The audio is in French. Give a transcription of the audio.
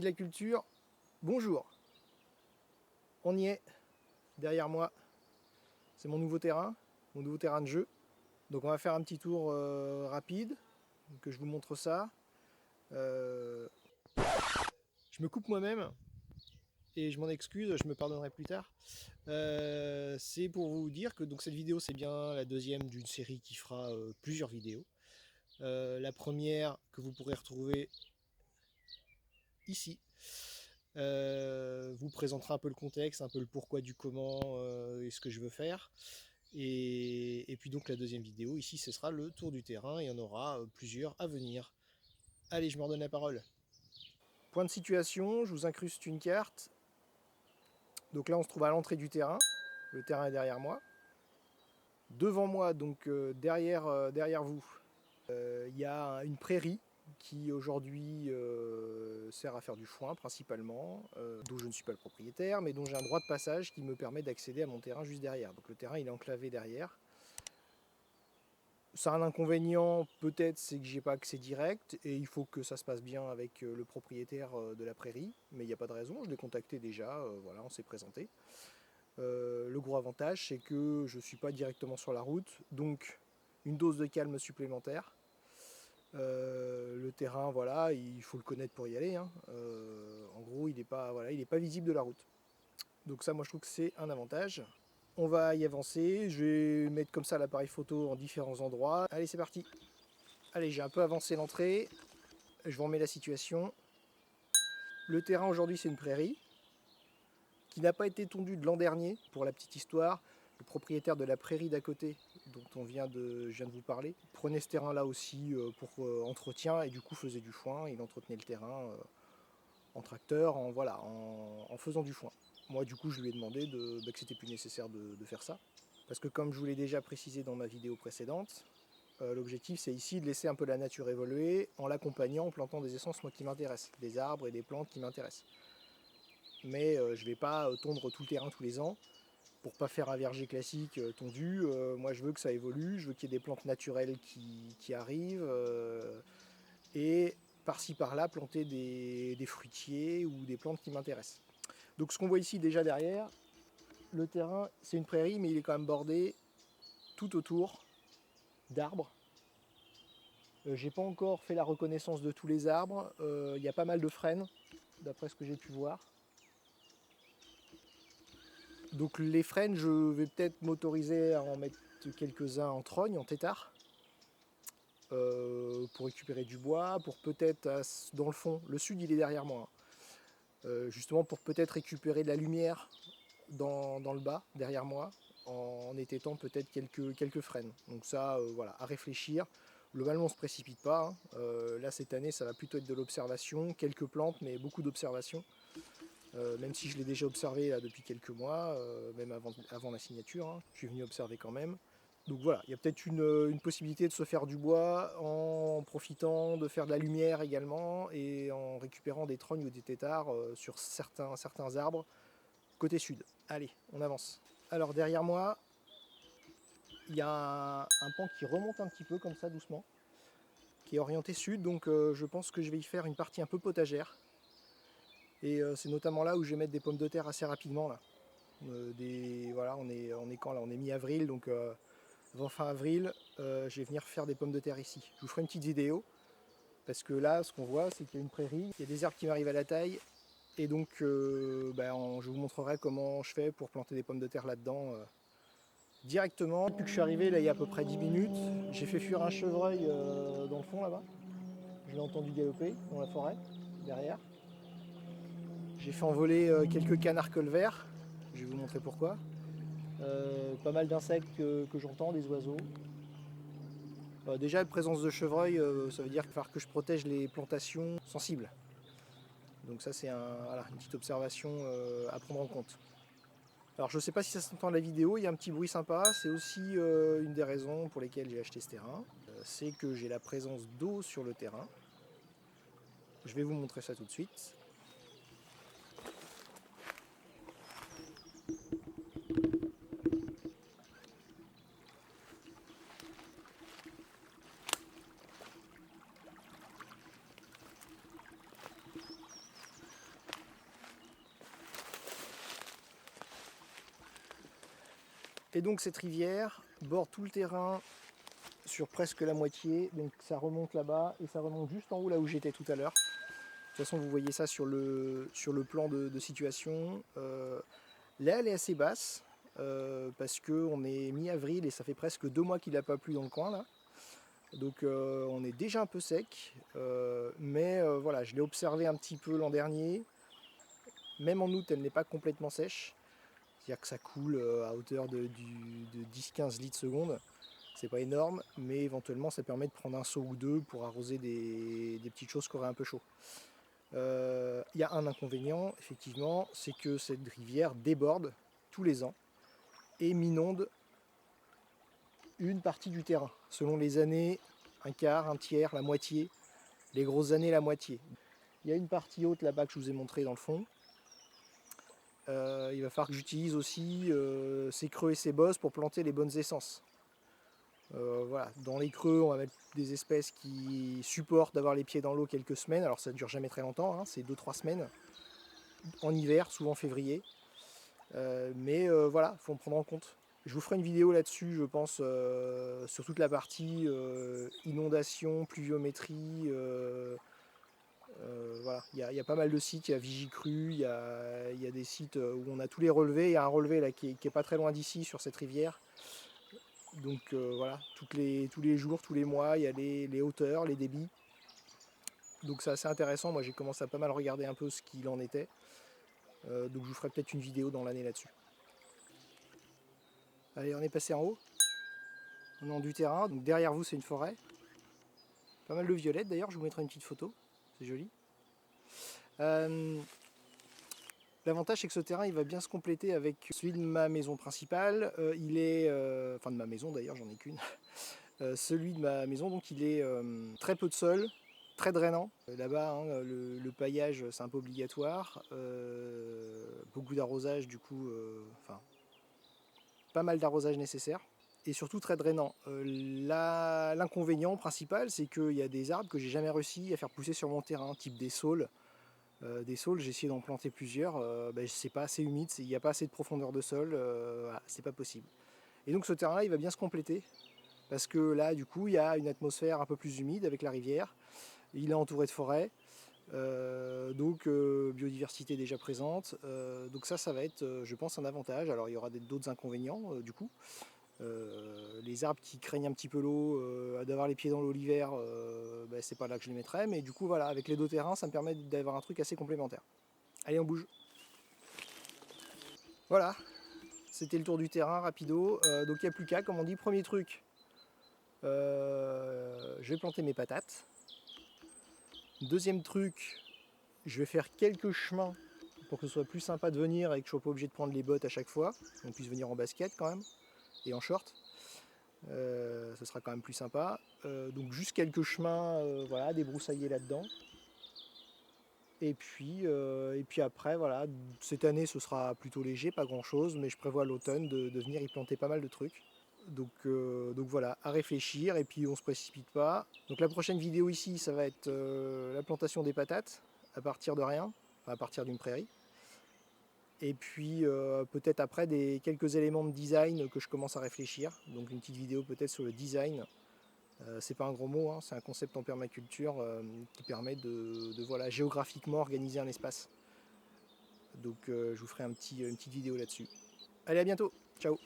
la culture, bonjour. On y est, derrière moi, c'est mon nouveau terrain de jeu. Donc on va faire un petit tour rapide, que je vous montre ça. Je me coupe moi-même, et je m'en excuse, je me pardonnerai plus tard. C'est pour vous dire que donc, cette vidéo c'est bien la deuxième d'une série qui fera plusieurs vidéos. La première que vous pourrez retrouver ici vous présentera un peu le contexte, un peu le pourquoi du comment et ce que je veux faire. Et puis donc la deuxième vidéo ici ce sera le tour du terrain, et il y en aura plusieurs à venir. Allez, je me redonne la parole. Point de situation, je vous incruste une carte. Donc là on se trouve à l'entrée du terrain, le terrain est derrière moi. Devant moi, donc derrière vous, il y a une prairie qui aujourd'hui sert à faire du foin principalement, dont je ne suis pas le propriétaire, mais dont j'ai un droit de passage qui me permet d'accéder à mon terrain juste derrière. Donc le terrain il est enclavé derrière. Ça a un inconvénient peut-être, c'est que j'ai pas accès direct, et il faut que ça se passe bien avec le propriétaire de la prairie, mais il n'y a pas de raison, je l'ai contacté déjà, voilà, on s'est présenté. Le gros avantage c'est que je ne suis pas directement sur la route, donc une dose de calme supplémentaire. Le terrain, voilà, il faut le connaître pour y aller, hein. En gros, il n'est pas, voilà, pas visible de la route. Donc ça, moi, je trouve que c'est un avantage. On va y avancer. Je vais mettre comme ça l'appareil photo en différents endroits. Allez, c'est parti. Allez, j'ai un peu avancé l'entrée. Je vous remets la situation. Le terrain aujourd'hui, c'est une prairie qui n'a pas été tondue de l'an dernier, pour la petite histoire. Le propriétaire de la prairie d'à côté, dont je viens de vous parler, prenait ce terrain là aussi pour entretien, et du coup faisait du foin. Il entretenait le terrain en tracteur, en faisant du foin. Moi du coup je lui ai demandé que c'était plus nécessaire de faire ça, parce que comme je vous l'ai déjà précisé dans ma vidéo précédente, l'objectif c'est ici de laisser un peu la nature évoluer en l'accompagnant, en plantant des essences moi qui m'intéressent, des arbres et des plantes qui m'intéressent. Mais je ne vais pas tondre tout le terrain tous les ans pour pas faire un verger classique tondu. Moi je veux que ça évolue, je veux qu'il y ait des plantes naturelles qui arrivent, et par-ci par-là planter des fruitiers ou des plantes qui m'intéressent. Donc ce qu'on voit ici déjà derrière, le terrain c'est une prairie, mais il est quand même bordé tout autour d'arbres. J'ai pas encore fait la reconnaissance de tous les arbres, il y a pas mal de frênes d'après ce que j'ai pu voir. Donc les frênes, je vais peut-être m'autoriser à en mettre quelques-uns en trogne, en tétard, pour récupérer du bois, pour peut-être, dans le fond, le sud il est derrière moi, justement pour peut-être récupérer de la lumière dans le bas, derrière moi, en étêtant peut-être quelques frênes. Donc ça, voilà, à réfléchir. Globalement, on ne se précipite pas, hein. Là, cette année, ça va plutôt être de l'observation, quelques plantes, mais beaucoup d'observation. Même si je l'ai déjà observé là, depuis quelques mois, même avant la signature, hein, je suis venu observer quand même. Donc voilà, il y a peut-être une possibilité de se faire du bois en profitant de faire de la lumière également, et en récupérant des trognes ou des têtards sur certains arbres côté sud. Allez, on avance. Alors derrière moi, il y a un pan qui remonte un petit peu comme ça doucement, qui est orienté sud, donc je pense que je vais y faire une partie un peu potagère. Et c'est notamment là où je vais mettre des pommes de terre assez rapidement là. Voilà, on est quand là, on est mi-avril, donc avant fin avril, je vais venir faire des pommes de terre ici. Je vous ferai une petite vidéo, parce que là, ce qu'on voit, c'est qu'il y a une prairie, il y a des arbres qui m'arrivent à la taille, et donc je vous montrerai comment je fais pour planter des pommes de terre là-dedans directement. Depuis que je suis arrivé, là, il y a à peu près 10 minutes, j'ai fait fuir un chevreuil dans le fond là-bas. Je l'ai entendu galoper dans la forêt, derrière. J'ai fait envoler quelques canards colverts, je vais vous montrer pourquoi. Pas mal d'insectes que j'entends, des oiseaux. Déjà, la présence de chevreuil, ça veut dire qu'il va falloir que je protège les plantations sensibles. Donc ça, c'est voilà, une petite observation à prendre en compte. Alors je ne sais pas si ça s'entend dans la vidéo, il y a un petit bruit sympa. C'est aussi une des raisons pour lesquelles j'ai acheté ce terrain. C'est que j'ai la présence d'eau sur le terrain. Je vais vous montrer ça tout de suite. Et donc cette rivière borde tout le terrain sur presque la moitié, donc ça remonte là-bas et ça remonte juste en haut là où j'étais tout à l'heure. De toute façon vous voyez ça sur le plan de situation. Là elle est assez basse parce qu'on est mi-avril et ça fait presque 2 mois qu'il n'a pas plu dans le coin là. Donc on est déjà un peu sec, mais voilà, je l'ai observé un petit peu l'an dernier. Même en août elle n'est pas complètement sèche. C'est-à-dire que ça coule à hauteur de 10-15 litres seconde. C'est pas énorme, mais éventuellement ça permet de prendre un seau ou deux pour arroser des petites choses qui auraient un peu chaud. Il y a un inconvénient, effectivement, c'est que cette rivière déborde tous les ans et m'inonde une partie du terrain. Selon les années, un quart, un tiers, la moitié. Les grosses années, la moitié. Il y a une partie haute là-bas que je vous ai montré dans le fond. Il va falloir que j'utilise aussi ces creux et ces bosses pour planter les bonnes essences. Voilà. Dans les creux, on va mettre des espèces qui supportent d'avoir les pieds dans l'eau quelques semaines. Alors ça ne dure jamais très longtemps, hein, c'est 2-3 semaines. En hiver, souvent février. Mais voilà, il faut en prendre en compte. Je vous ferai une vidéo là-dessus, je pense, sur toute la partie inondation, pluviométrie. Voilà. Il y a pas mal de sites, il y a Vigicru, il y a des sites où on a tous les relevés. Il y a un relevé là, qui est pas très loin d'ici, sur cette rivière. Donc voilà, tous les jours, tous les mois, il y a les hauteurs, les débits. Donc c'est assez intéressant, moi j'ai commencé à pas mal regarder un peu ce qu'il en était. Donc je vous ferai peut-être une vidéo dans l'année là-dessus. Allez, on est passé en haut. On est en du terrain, donc derrière vous c'est une forêt. Pas mal de violettes d'ailleurs, je vous mettrai une petite photo, c'est joli. L'avantage c'est que ce terrain il va bien se compléter avec celui de ma maison principale. Enfin de ma maison d'ailleurs, j'en ai qu'une. Celui de ma maison, donc il est très peu de sol, très drainant. Là-bas, hein, le paillage c'est un peu obligatoire. Beaucoup d'arrosage du coup, enfin pas mal d'arrosage nécessaire. Et surtout très drainant. L'inconvénient principal, c'est qu'il y a des arbres que j'ai jamais réussi à faire pousser sur mon terrain, type des saules. Des saules, j'ai essayé d'en planter plusieurs, c'est pas assez humide, il n'y a pas assez de profondeur de sol, voilà, c'est pas possible. Et donc ce terrain-là, il va bien se compléter, parce que là, du coup, il y a une atmosphère un peu plus humide avec la rivière, il est entouré de forêts, donc biodiversité déjà présente, donc ça va être, je pense, un avantage. Alors il y aura d'autres inconvénients, du coup. Les arbres qui craignent un petit peu l'eau, d'avoir les pieds dans l'eau l'hiver, c'est pas là que je les mettrai, mais du coup voilà, avec les deux terrains ça me permet d'avoir un truc assez complémentaire. Allez, on bouge. Voilà, c'était le tour du terrain rapido. Donc il n'y a plus qu'à, comme on dit. Premier truc, je vais planter mes patates. Deuxième truc, je vais faire quelques chemins pour que ce soit plus sympa de venir et que je sois pas obligé de prendre les bottes à chaque fois, qu'on puisse venir en basket quand même et en short. Ce sera quand même plus sympa. Donc juste quelques chemins, voilà, débroussaillés là-dedans. Et puis après, voilà, cette année ce sera plutôt léger, pas grand chose, mais je prévois à l'automne de venir y planter pas mal de trucs. Donc voilà, à réfléchir et puis on se précipite pas. Donc la prochaine vidéo ici, ça va être la plantation des patates à partir de rien, enfin à partir d'une prairie. Et puis peut-être après quelques éléments de design que je commence à réfléchir. Donc une petite vidéo peut-être sur le design. C'est pas un gros mot, hein, c'est un concept en permaculture qui permet de voilà, géographiquement organiser un espace. Donc je vous ferai une petite vidéo là-dessus. Allez, à bientôt, ciao.